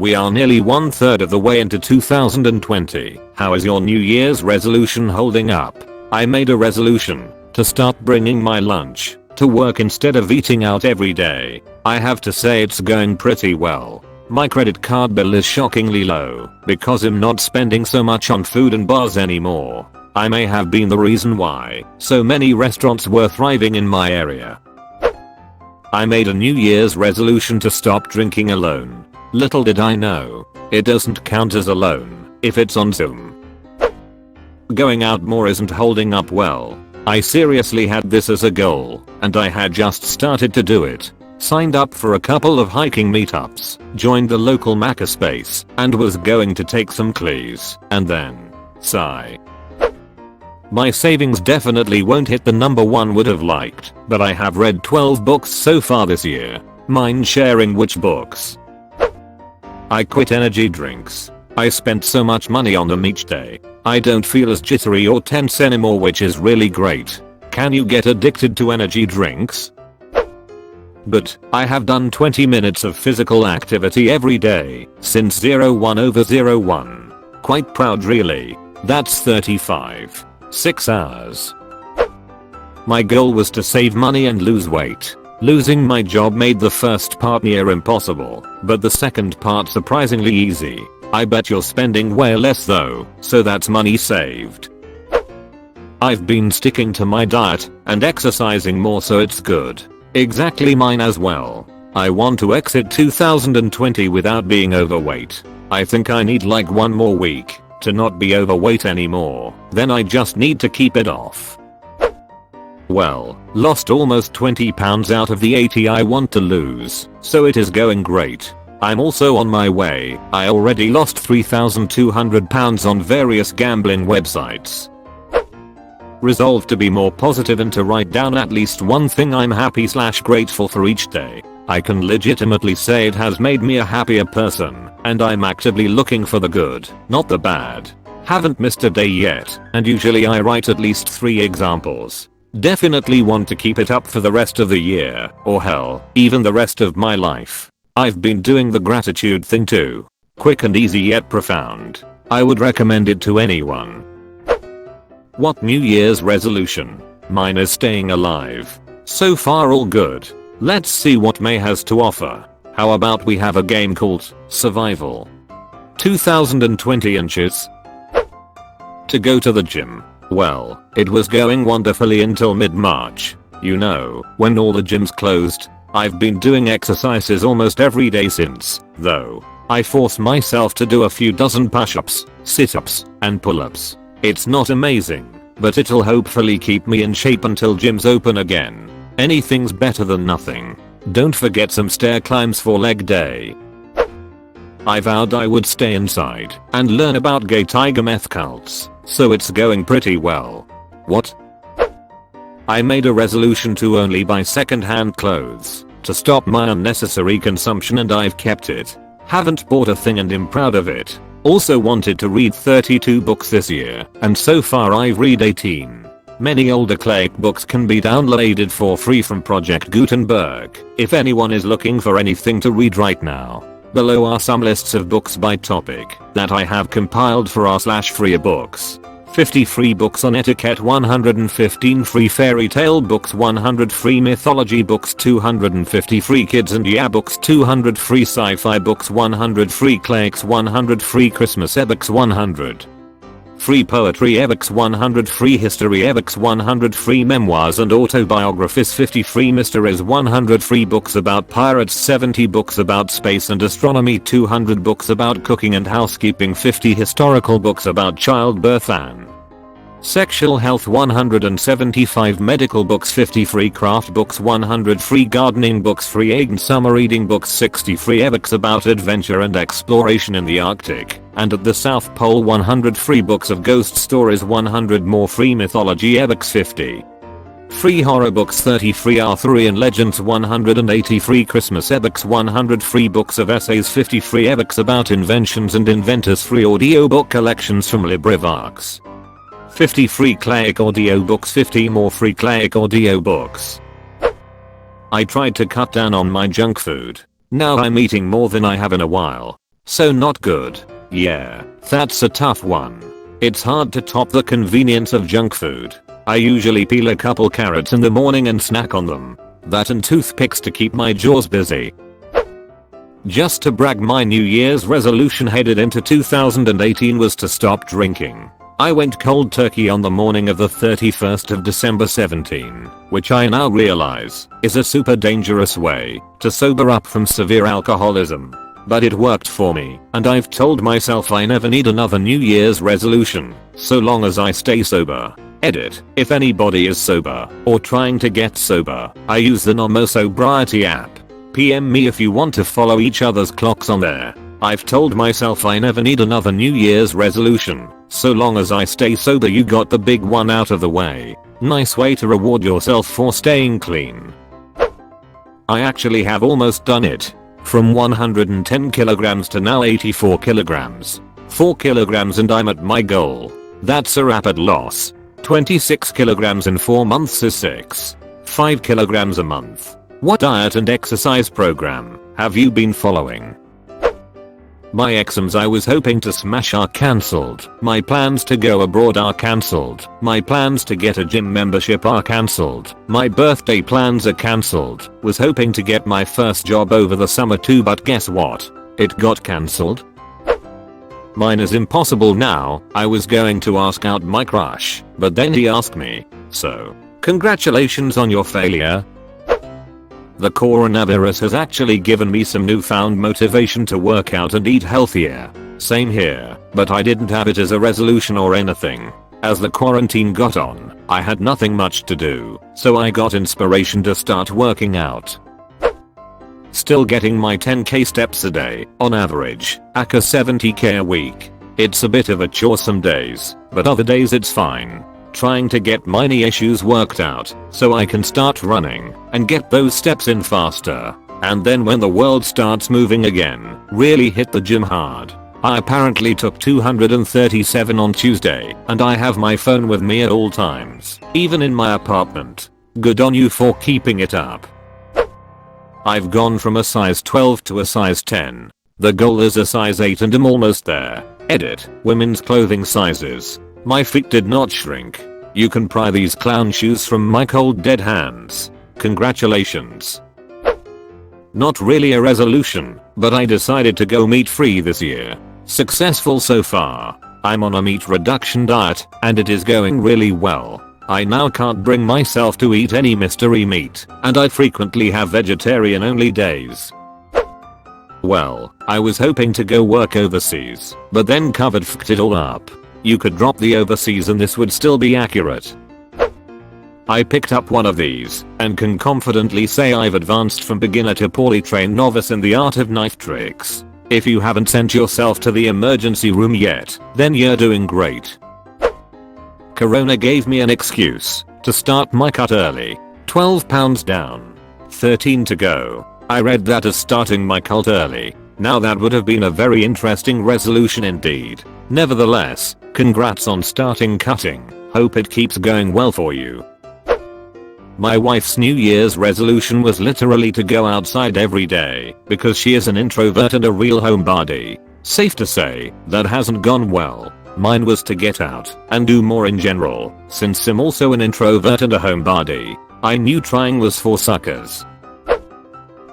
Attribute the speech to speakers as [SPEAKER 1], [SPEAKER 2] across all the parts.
[SPEAKER 1] We are nearly 1/3 of the way into 2020. How is your New Year's resolution holding up? I made a resolution to start bringing my lunch to work instead of eating out every day. I have to say it's going pretty well. My credit card bill is shockingly low because I'm not spending so much on food and bars anymore. I may have been the reason why so many restaurants were thriving in my area. I made a New Year's resolution to stop drinking alone. Little did I know, it doesn't count as alone if it's on Zoom. Going out more isn't holding up well. I seriously had this as a goal, and I had just started to do it. Signed up for a couple of hiking meetups, joined the local makerspace, and was going to take some clees, and then, sigh. My savings definitely won't hit the number one would have liked, but I have read 12 books so far this year. Mind sharing which books? I quit energy drinks. I spent so much money on them each day. I don't feel as jittery or tense anymore, which is really great. Can you get addicted to energy drinks? But I have done 20 minutes of physical activity every day since 01/01. Quite proud really. That's 6 hours. My goal was to save money and lose weight. Losing my job made the first part near impossible, but the second part surprisingly easy. I bet you're spending way less though, so that's money saved. I've been sticking to my diet and exercising more, so it's good. Exactly mine as well. I want to exit 2020 without being overweight. I think I need like one more week to not be overweight anymore, then I just need to keep it off. Well, lost almost 20 pounds out of the 80 I want to lose, so it is going great. I'm also on my way. I already lost 3,200 pounds on various gambling websites. Resolved to be more positive and to write down at least one thing I'm happy/grateful for each day. I can legitimately say it has made me a happier person, and I'm actively looking for the good, not the bad. Haven't missed a day yet, and usually I write at least 3 examples. Definitely want to keep it up for the rest of the year, or hell, even the rest of my life. I've been doing the gratitude thing too. Quick and easy yet profound. I would recommend it to anyone. What New Year's resolution? Mine is staying alive. So far all good. Let's see what May has to offer. How about we have a game called Survival? 2020 inches. To go to the gym. Well, it was going wonderfully until mid-March. You know, when all the gyms closed. I've been doing exercises almost every day since, though. I force myself to do a few dozen push-ups, sit-ups, and pull-ups. It's not amazing, but it'll hopefully keep me in shape until gyms open again. Anything's better than nothing. Don't forget some stair climbs for leg day. I vowed I would stay inside and learn about gay tiger meth cults, so it's going pretty well. What? I made a resolution to only buy second-hand clothes to stop my unnecessary consumption, and I've kept it. Haven't bought a thing and am proud of it. Also wanted to read 32 books this year, and so far I've read 18. Many older Clegg books can be downloaded for free from Project Gutenberg if anyone is looking for anything to read right now. Below are some lists of books by topic that I have compiled for r/free books. 50 free books on etiquette, 115 free fairy tale books, 100 free mythology books, 250 free kids and yeah books, 200 free sci-fi books, 100 free clerics, 100 free Christmas ebooks, 100 free poetry ebooks, 100 free history ebooks, 100 free memoirs and autobiographies, 50 free mysteries, 100 free books about pirates, 70 books about space and astronomy, 200 books about cooking and housekeeping, 50 historical books about childbirth and sexual health, 175 medical books, 50 free craft books, 100 free gardening books, free and summer reading books, 60 free ebooks about adventure and exploration in the Arctic and at the South Pole, 100 free books of ghost stories, 100 more free mythology ebooks, 50 free horror books, 30 free Arthurian legends, 180 free Christmas ebooks, 100 free books of essays, 50 free ebooks about inventions and inventors, free audiobook collections from LibriVox, 50 free Cleric audiobooks, 50 more free Cleric audiobooks. I tried to cut down on my junk food. Now I'm eating more than I have in a while. So not good. Yeah, that's a tough one. It's hard to top the convenience of junk food. I usually peel a couple carrots in the morning and snack on them. That and toothpicks to keep my jaws busy. Just to brag, my New Year's resolution headed into 2018 was to stop drinking. I went cold turkey on the morning of the 31st of December 17, which I now realize is a super dangerous way to sober up from severe alcoholism. But it worked for me, and I've told myself I never need another New Year's resolution, so long as I stay sober. Edit. If anybody is sober, or trying to get sober, I use the Nomo Sobriety app. PM me if you want to follow each other's clocks on there. I've told myself I never need another New Year's resolution, so long as I stay sober. You got the big one out of the way. Nice way to reward yourself for staying clean. I actually have almost done it. From 110 kilograms to now 84 kilograms. 4 kilograms and I'm at my goal. That's a rapid loss. 26 kilograms in 4 months is 5 kilograms a month. What diet and exercise program have you been following? My exams I was hoping to smash are cancelled. My plans to go abroad are cancelled. My plans to get a gym membership are cancelled. My birthday plans are cancelled. Was hoping to get my first job over the summer too, but guess what? It got cancelled. Mine is impossible now. I was going to ask out my crush, but then he asked me. So, congratulations on your failure. The coronavirus has actually given me some newfound motivation to work out and eat healthier. Same here, but I didn't have it as a resolution or anything. As the quarantine got on, I had nothing much to do, so I got inspiration to start working out. Still getting my 10k steps a day, on average, aka 70k a week. It's a bit of a chore some days, but other days it's fine. Trying to get my knee issues worked out so I can start running and get those steps in faster. And then when the world starts moving again, really hit the gym hard. I apparently took 237 on Tuesday and I have my phone with me at all times, even in my apartment. Good on you for keeping it up. I've gone from a size 12 to a size 10. The goal is a size 8 and I'm almost there. Edit. Women's clothing sizes. My feet did not shrink. You can pry these clown shoes from my cold dead hands. Congratulations. Not really a resolution, but I decided to go meat free this year. Successful so far. I'm on a meat reduction diet and it is going really well. I now can't bring myself to eat any mystery meat and I frequently have vegetarian only days. Well, I was hoping to go work overseas, but then COVID fucked it all up. You could drop the overseas and this would still be accurate. I picked up one of these and can confidently say I've advanced from beginner to poorly trained novice in the art of knife tricks. If you haven't sent yourself to the emergency room yet, then you're doing great. Corona gave me an excuse to start my cut early. 12 pounds down. 13 to go. I read that as starting my cult early. Now that would have been a very interesting resolution indeed. Nevertheless, congrats on starting cutting. Hope it keeps going well for you. My wife's New Year's resolution was literally to go outside every day because she is an introvert and a real homebody. Safe to say, that hasn't gone well. Mine was to get out and do more in general, since I'm also an introvert and a homebody. I knew trying was for suckers.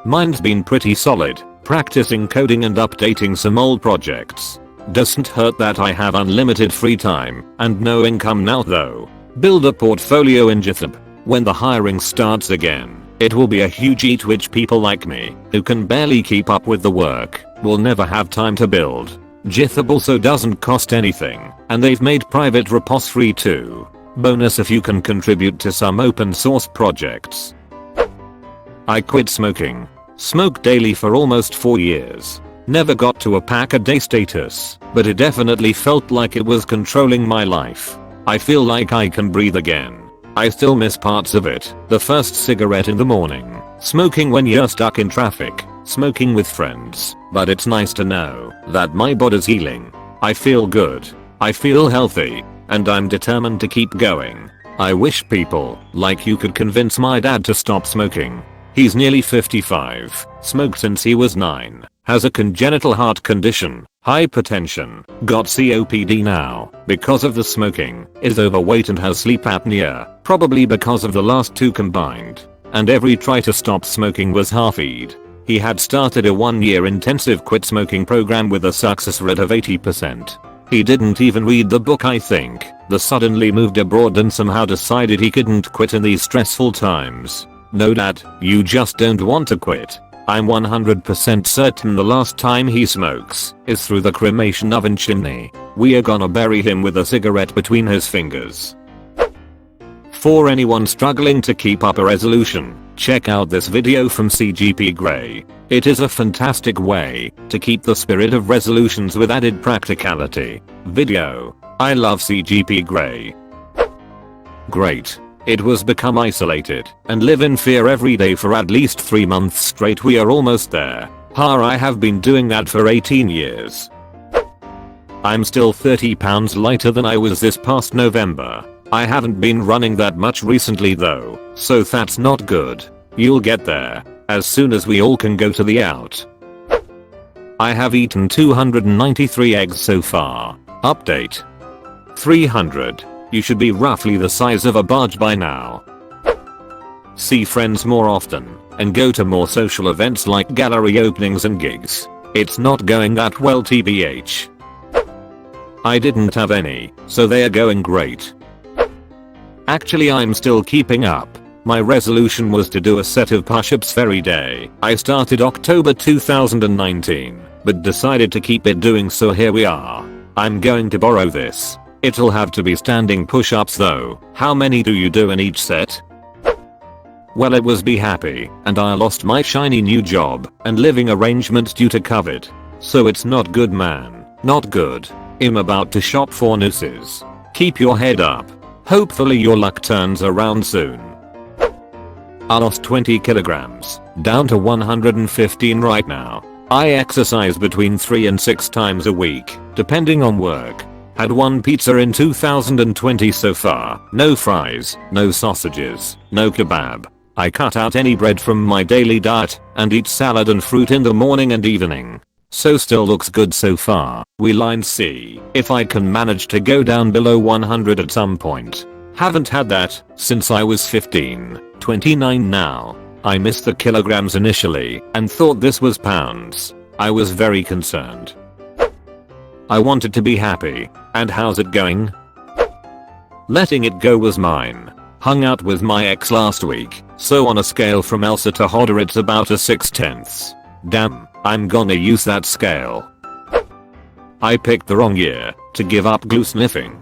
[SPEAKER 1] Mine's been pretty solid, practicing coding and updating some old projects. Doesn't hurt that I have unlimited free time and no income now though. Build a portfolio in GitHub. When the hiring starts again, it will be a huge eat which people like me, who can barely keep up with the work, will never have time to build. GitHub also doesn't cost anything, and they've made private repos free too. Bonus if you can contribute to some open source projects. I quit smoking. Smoked daily for almost 4 years. Never got to a pack a day status, but it definitely felt like it was controlling my life. I feel like I can breathe again. I still miss parts of it. The first cigarette in the morning. Smoking when you're stuck in traffic. Smoking with friends. But it's nice to know that my body's healing. I feel good. I feel healthy. And I'm determined to keep going. I wish people like you could convince my dad to stop smoking. He's nearly 55. Smoked since he was 9. has a congenital heart condition, hypertension, got COPD now because of the smoking, is overweight and has sleep apnea, probably because of the last two combined. And every try to stop smoking was half-eed. He had started a 1-year intensive quit smoking program with a success rate of 80%. He didn't even read the book, I think. Suddenly moved abroad and somehow decided he couldn't quit in these stressful times. No dad, you just don't want to quit. I'm 100% certain the last time he smokes is through the cremation oven chimney. We are gonna bury him with a cigarette between his fingers. For anyone struggling to keep up a resolution, check out this video from CGP Grey. It is a fantastic way to keep the spirit of resolutions with added practicality. Video. I love CGP Grey. Great. It was become isolated and live in fear every day for at least 3 months straight. We are almost there. I have been doing that for 18 years. I'm still 30 pounds lighter than I was this past November. I haven't been running that much recently though, so that's not good. You'll get there as soon as we all can go to the out. I have eaten 293 eggs so far. Update. 300. You should be roughly the size of a barge by now. See friends more often and go to more social events like gallery openings and gigs. It's not going that well tbh. I didn't have any, so they are going great. Actually, I'm still keeping up. My resolution was to do a set of push-ups every day. I started October 2019, but decided to keep it doing, so here we are. I'm going to borrow this. It'll have to be standing push-ups though. How many do you do in each set? Well, it was be happy, and I lost my shiny new job and living arrangement due to COVID. So it's not good, man. Not good. I'm about to shop for nooses. Keep your head up. Hopefully your luck turns around soon. I lost 20 kilograms, down to 115 right now. I exercise between 3 and 6 times a week, depending on work. Had one pizza in 2020 so far. No fries, no sausages, no kebab. I cut out any bread from my daily diet and eat salad and fruit in the morning and evening. So still looks good so far. We'll see if I can manage to go down below 100 at some point. Haven't had that since I was 15, 29 now. I missed the kilograms initially and thought this was pounds. I was very concerned. I wanted to be happy. And how's it going? Letting it go was mine. Hung out with my ex last week, so on a scale from Elsa to Hodder it's about a 6/10. Damn, I'm gonna use that scale. I picked the wrong year to give up glue sniffing.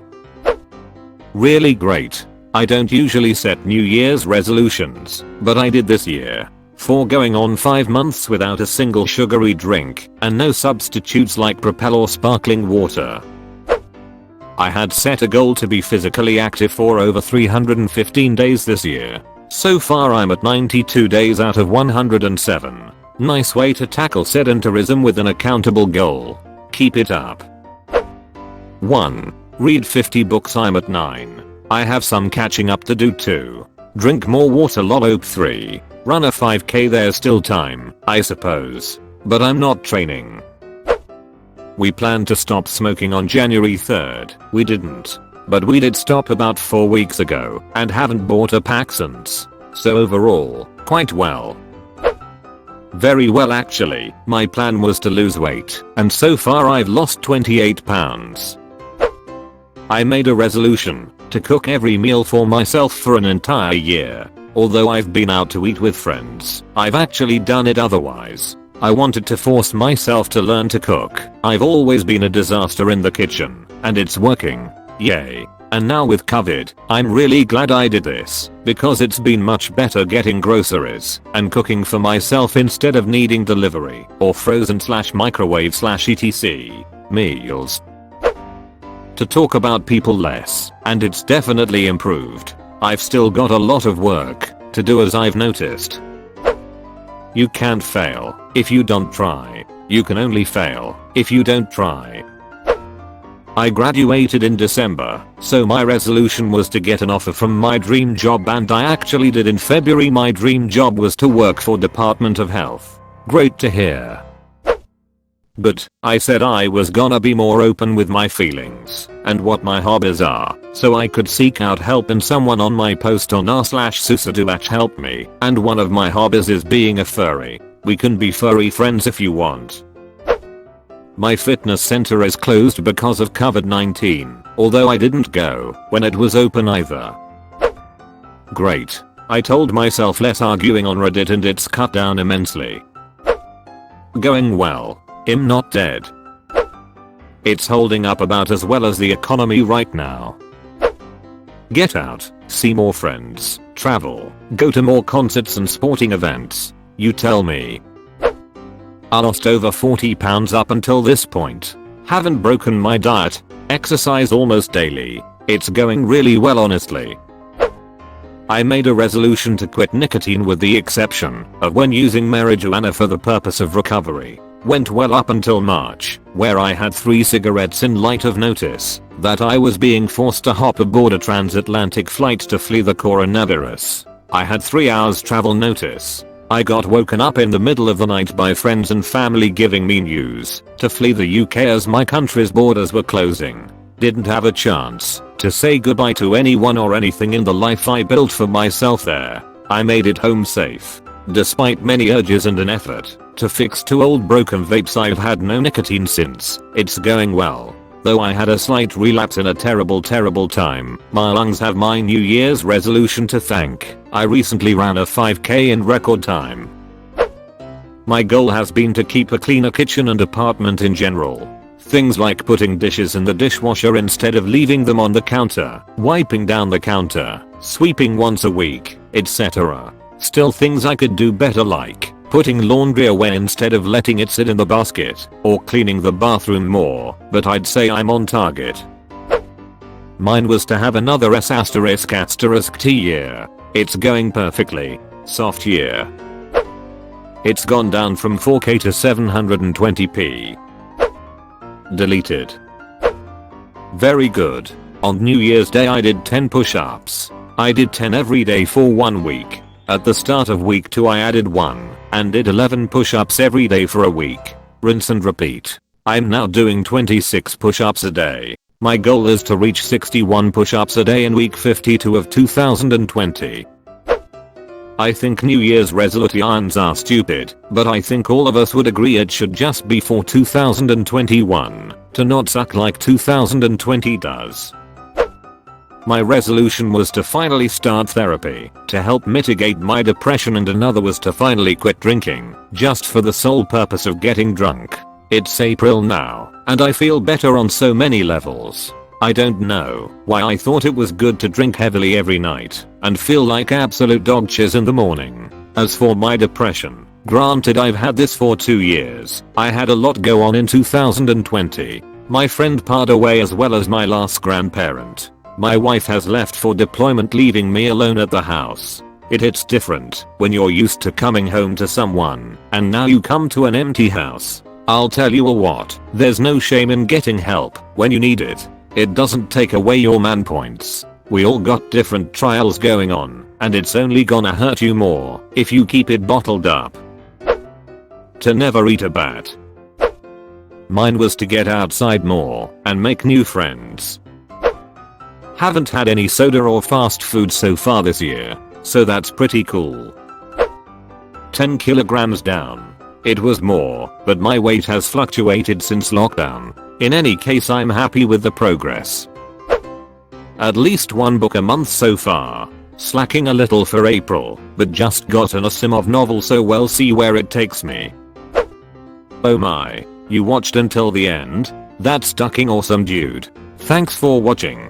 [SPEAKER 1] Really great. I don't usually set New Year's resolutions, but I did this year. For going on 5 months without a single sugary drink and no substitutes like Propel or sparkling water. I had set a goal to be physically active for over 315 days this year. So far I'm at 92 days out of 107. Nice way to tackle sedentarism with an accountable goal. Keep it up. 1. Read 50 books. I'm at 9. I have some catching up to do too. Drink more water. Lol. 3. Run a 5k. There's still time, I suppose. But I'm not training. We planned to stop smoking on January 3rd. We didn't. But we did stop about 4 weeks ago and haven't bought a pack since. So overall, quite well. Very well actually. My plan was to lose weight and so far I've lost 28 pounds. I made a resolution to cook every meal for myself for an entire year. Although I've been out to eat with friends, I've actually done it otherwise. I wanted to force myself to learn to cook. I've always been a disaster in the kitchen, and it's working. Yay. And now with COVID, I'm really glad I did this, because it's been much better getting groceries and cooking for myself instead of needing delivery or frozen/microwave/etc. meals. To talk about people less, and it's definitely improved. I've still got a lot of work to do, as I've noticed. You can't fail if you don't try. You can only fail if you don't try. I graduated in December, so my resolution was to get an offer from my dream job, and I actually did in February. My dream job was to work for Department of Health. Great to hear. But I said I was gonna be more open with my feelings and what my hobbies are, so I could seek out help, and someone on my post on r/susadu helped me, and one of my hobbies is being a furry. We can be furry friends if you want. My fitness center is closed because of COVID-19, although I didn't go when it was open either. Great. I told myself less arguing on Reddit and it's cut down immensely. Going well. I'm not dead. It's holding up about as well as the economy right now. Get out, see more friends, travel, go to more concerts and sporting events. You tell me. I lost over 40 pounds up until this point. Haven't broken my diet, exercise almost daily. It's going really well honestly. I made a resolution to quit nicotine with the exception of when using marijuana for the purpose of recovery. Went well up until March, where I had 3 cigarettes in light of notice that I was being forced to hop aboard a transatlantic flight to flee the coronavirus. I had 3 hours travel notice. I got woken up in the middle of the night by friends and family giving me news to flee the UK as my country's borders were closing. Didn't have a chance to say goodbye to anyone or anything in the life I built for myself there. I made it home safe. Despite many urges and an effort to fix 2 old broken vapes, I've had no nicotine since. It's going well. Though I had a slight relapse in a terrible time. My lungs have my New Year's resolution to thank. I recently ran a 5k in record time. My goal has been to keep a cleaner kitchen and apartment in general. Things like putting dishes in the dishwasher instead of leaving them on the counter, wiping down the counter, sweeping once a week, etc. Still things I could do better, like putting laundry away instead of letting it sit in the basket, or cleaning the bathroom more, but I'd say I'm on target. Mine was to have another S***T year. It's going perfectly. Soft year. It's gone down from 4K to 720p. Deleted. Very good. On New Year's Day I did 10 push-ups. I did 10 every day for 1 week. At the start of week 2 I added 1 and did 11 push-ups every day for a week. Rinse and repeat. I'm now doing 26 push-ups a day. My goal is to reach 61 push-ups a day in week 52 of 2020. I think New Year's resolutions are stupid, but I think all of us would agree it should just be for 2021 to not suck like 2020 does. My resolution was to finally start therapy to help mitigate my depression, and another was to finally quit drinking just for the sole purpose of getting drunk. It's April now, and I feel better on so many levels. I don't know why I thought it was good to drink heavily every night and feel like absolute dog shiz in the morning. As for my depression, granted I've had this for 2 years. I had a lot go on in 2020. My friend passed away as well as my last grandparent. My wife has left for deployment, leaving me alone at the house. It hits different when you're used to coming home to someone and now you come to an empty house. I'll tell you what, there's no shame in getting help when you need it. It doesn't take away your man points. We all got different trials going on, and it's only gonna hurt you more if you keep it bottled up. To never eat a bat. Mine was to get outside more and make new friends. Haven't had any soda or fast food so far this year, so that's pretty cool. 10 kilograms down. It was more, but my weight has fluctuated since lockdown. In any case, I'm happy with the progress. At least 1 book a month so far. Slacking a little for April, but just got an Asimov novel, so we'll see where it takes me. Oh my, you watched until the end? That's fucking awesome, dude. Thanks for watching.